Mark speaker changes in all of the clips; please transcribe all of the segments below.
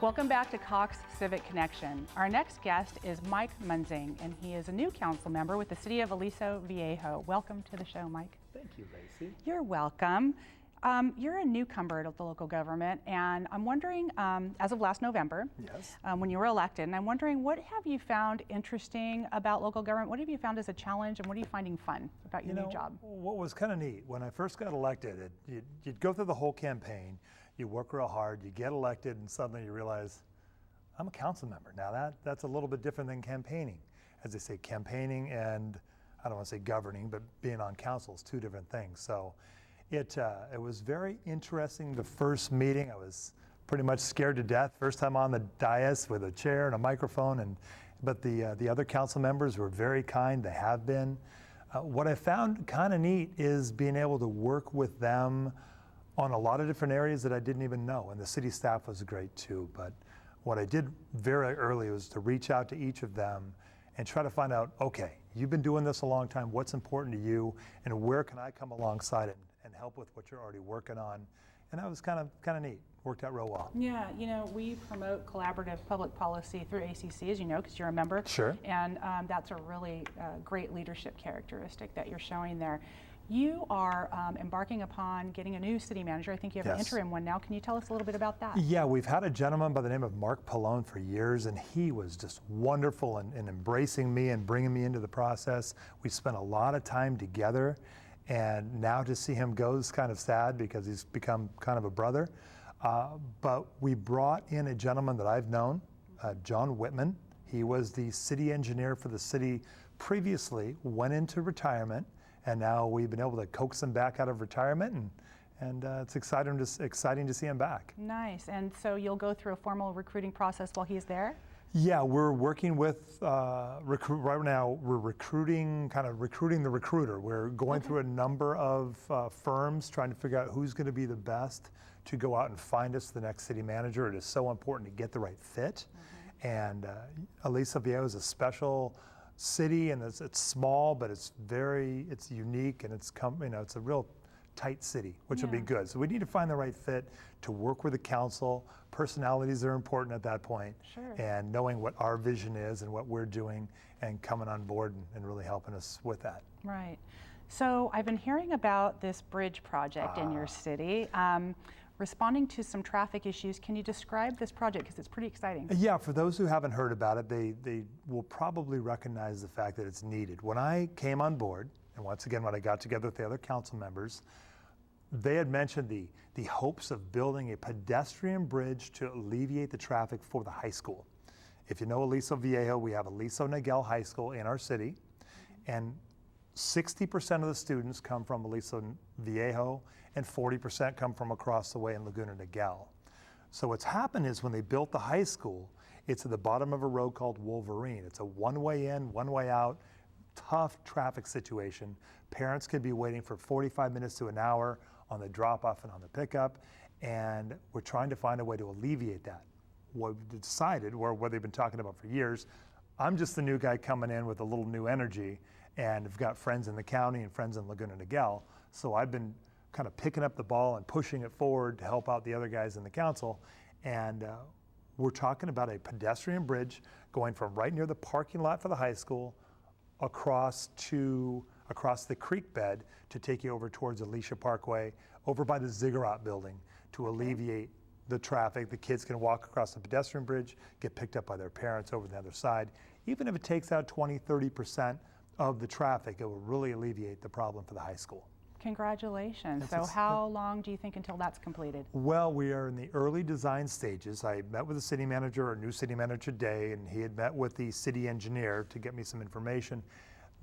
Speaker 1: Welcome back to Cox Civic Connection. Our next guest is Mike Munzing, and he is a new council member with the city of Aliso Viejo. Welcome to the show, Mike.
Speaker 2: Thank you, Lacey.
Speaker 1: You're welcome. You're a newcomer to the local government, and I'm wondering, as of last November,
Speaker 2: Yes.
Speaker 1: When you were elected, and I'm wondering, what have you found interesting about local government? What have you found as a challenge, and what are you finding fun about your new job?
Speaker 2: What was kind of neat, when I first got elected, you'd go through the whole campaign, you work real hard, you get elected, and suddenly you realize, I'm a council member. Now that's a little bit different than campaigning. As they say, campaigning and, I don't want to say governing, but being on council is two different things. So it was very interesting. The first meeting, I was pretty much scared to death. First time on the dais with a chair and a microphone, but the other council members were very kind. They have been. What I found kind of neat is being able to work with them on a lot of different areas that I didn't even know, and the city staff was great too. But what I did very early was to reach out to each of them and try to find out, okay, you've been doing this a long time, what's important to you, and where can I come alongside it and help with what you're already working on? And that was kind of neat. Worked out real well.
Speaker 1: Yeah, we promote collaborative public policy through ACC, as you know, because you're a member.
Speaker 2: Sure.
Speaker 1: And that's a really great leadership characteristic that you're showing there. You are embarking upon getting a new city manager. I think you have an interim one now. Can you tell us a little bit about that?
Speaker 2: Yeah, we've had a gentleman by the name of Mark Pallone for years, and he was just wonderful in embracing me and bringing me into the process. We spent a lot of time together, and now to see him go is kind of sad because he's become kind of a brother. But we brought in a gentleman that I've known, John Whitman. He was the city engineer for the city previously, went into retirement, and now we've been able to coax him back out of retirement, and it's exciting to see him back.
Speaker 1: Nice. And so you'll go through a formal recruiting process while he's there?
Speaker 2: Yeah, we're working with right now. We're recruiting the recruiter. We're going through a number of firms trying to figure out who's going to be the best to go out and find us the next city manager. It is so important to get the right fit. And Aliso Viejo is a special city, and it's small, but it's unique, and it's a real tight city, which will be good. So we need to find the right fit to work with the council. Personalities are important at that point.
Speaker 1: Sure.
Speaker 2: And knowing what our vision is and what we're doing and coming on board and really helping us with that.
Speaker 1: Right. So I've been hearing about this bridge project in your city. Responding to some traffic issues, can you describe this project, because it's pretty exciting?
Speaker 2: Yeah, for those who haven't heard about it, they will probably recognize the fact that it's needed. When I came on board, and once again when I got together with the other council members, they had mentioned the hopes of building a pedestrian bridge to alleviate the traffic for the high school. If you know Aliso Viejo, we have Aliso Niguel High School in our city, and 60% of the students come from Aliso Viejo, and 40% come from across the way in Laguna Niguel. So what's happened is when they built the high school, it's at the bottom of a road called Wolverine. It's a one-way in, one-way out, tough traffic situation. Parents could be waiting for 45 minutes to an hour on the drop-off and on the pickup, and we're trying to find a way to alleviate that. What we decided, or what they've been talking about for years, I'm just the new guy coming in with a little new energy, and I've got friends in the county and friends in Laguna Niguel, so I've been kind of picking up the ball and pushing it forward to help out the other guys in the council. And we're talking about a pedestrian bridge going from right near the parking lot for the high school across the creek bed to take you over towards Alicia Parkway, over by the Ziggurat building, to alleviate the traffic. The kids can walk across the pedestrian bridge, get picked up by their parents over the other side. Even if it takes out 20-30% of the traffic, it will really alleviate the problem for the high school.
Speaker 1: Congratulations. So how long do you think until that's completed?
Speaker 2: Well, we are in the early design stages. I met with the city manager, our new city manager today, and he had met with the city engineer to get me some information.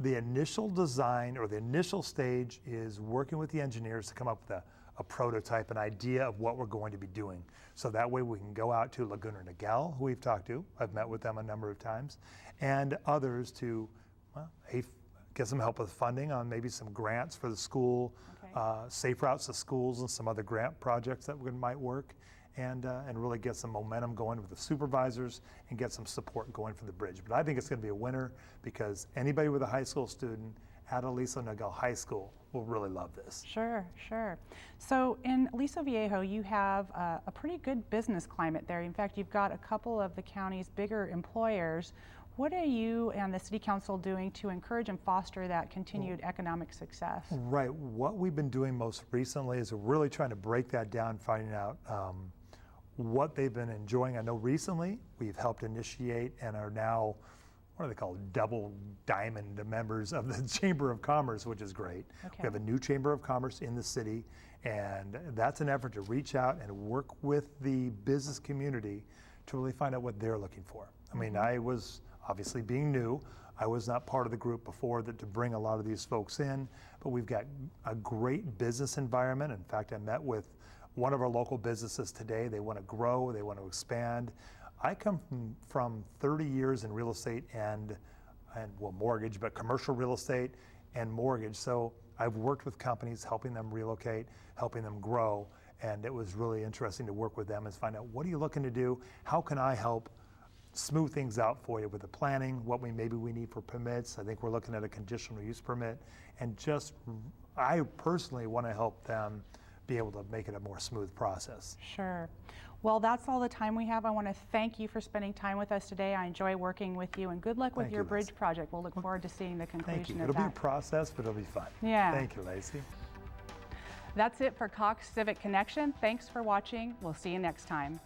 Speaker 2: The initial design, or the initial stage, is working with the engineers to come up with a prototype, an idea of what we're going to be doing. So that way we can go out to Laguna Niguel, who we've talked to. I've met with them a number of times, and others to get some help with funding on maybe some grants for the school, safe routes to schools, and some other grant projects that might work, and really get some momentum going with the supervisors and get some support going for the bridge. But I think it's going to be a winner, because anybody with a high school student at Aliso Niguel High School will really love this.
Speaker 1: Sure, sure. So in Aliso Viejo, you have a pretty good business climate there. In fact, you've got a couple of the county's bigger employers. What are you and the City Council doing to encourage and foster that continued economic success?
Speaker 2: Right. What we've been doing most recently is really trying to break that down, finding out what they've been enjoying. I know recently we've helped initiate and are now, what are they called, double diamond members of the Chamber of Commerce, which is great.
Speaker 1: Okay.
Speaker 2: We have a new Chamber of Commerce in the city, and that's an effort to reach out and work with the business community to really find out what they're looking for. I mean, I was, obviously being new, I was not part of the group before to bring a lot of these folks in, but we've got a great business environment. In fact, I met with one of our local businesses today. They want to grow, they want to expand. I come from 30 years in real estate and well, mortgage, but commercial real estate and mortgage. So I've worked with companies, helping them relocate, helping them grow, and it was really interesting to work with them and find out, what are you looking to do? How can I help smooth things out for you with the planning, what maybe we need for permits. I think we're looking at a conditional use permit, and just, I personally want to help them be able to make it a more smooth process.
Speaker 1: Sure. Well, that's all the time we have. I want to thank you for spending time with us today. I enjoy working with you, and good luck with your bridge project. We'll look forward to seeing the conclusion of that.
Speaker 2: It'll be a process, but it'll be fun.
Speaker 1: Yeah.
Speaker 2: Thank you, Lacey.
Speaker 1: That's it for Cox Civic Connection. Thanks for watching. We'll see you next time.